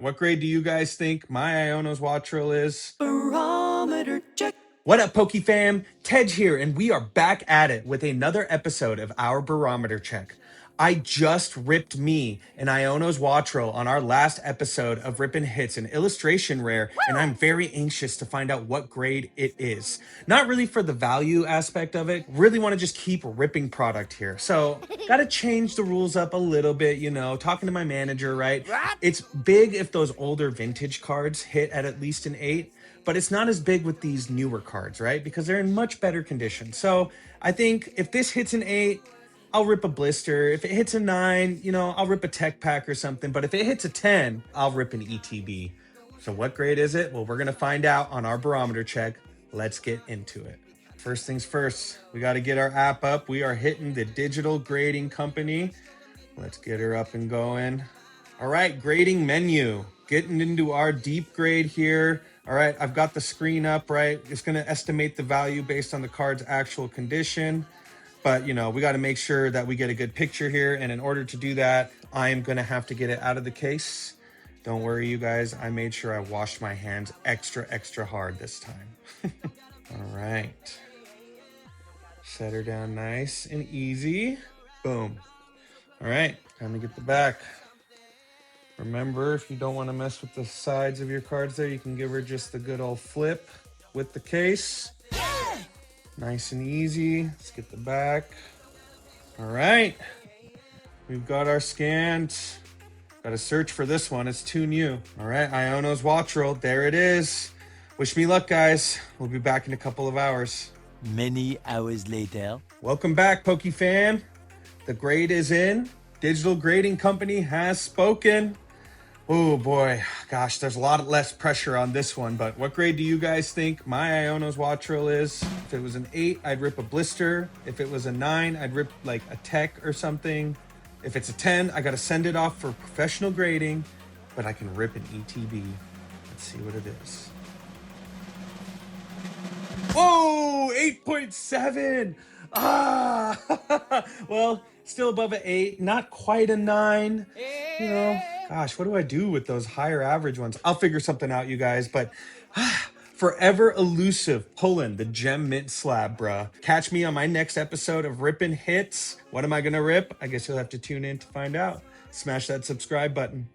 What grade do you guys think my Iono's Wattrel is? Barometer check. What up, Poke fam? Tej here, and we are back at it with another episode of our Barometer check. I just ripped me an Iono's Wattrel on our last episode of Rippin' Hits, an illustration rare, and I'm very anxious to find out what grade it is. Not really for the value aspect of it, really want to just keep ripping product here. So, gotta change the rules up a little bit, talking to my manager, right? It's big if those older vintage cards hit at least an 8. But it's not as big with these newer cards, right? Because they're in much better condition. So I think if this hits an 8, I'll rip a blister. If it hits a 9, I'll rip a tech pack or something. But if it hits a 10, I'll rip an ETB. So what grade is it? Well, we're going to find out on our barometer check. Let's get into it. First things first, we got to get our app up. We are hitting the digital grading company. Let's get her up and going. All right, grading menu. Getting into our deep grade here. All right, I've got the screen up, right? It's going to estimate the value based on the card's actual condition. But, we got to make sure that we get a good picture here. And in order to do that, I am going to have to get it out of the case. Don't worry, you guys. I made sure I washed my hands extra hard this time. All right. Set her down nice and easy. Boom. All right, time to get the back. Remember, if you don't want to mess with the sides of your cards there, you can give her just the good old flip with the case. Nice and easy. Let's get the back. All right. We've got our scans. Got to search for this one. It's too new. All right, Iono's Wattrel. There it is. Wish me luck, guys. We'll be back in a couple of hours. Many hours later. Welcome back, Poke fan. The grade is in. Digital grading company has spoken. Oh boy, gosh, there's a lot less pressure on this one, but what grade do you guys think my Iono's Wattrel is? If it was an 8, I'd rip a blister. If it was a 9, I'd rip like a tech or something. If it's a 10, I gotta send it off for professional grading, but I can rip an ETB. Let's see what it is. Whoa, 8.7. Well, still above an 8, not quite a 9. Gosh, what do I do with those higher average ones? I'll figure something out, you guys, but forever elusive pulling the gem mint slab, bruh. Catch me on my next episode of Rippin' Hits. What am I gonna rip? I guess you'll have to tune in to find out. Smash that subscribe button.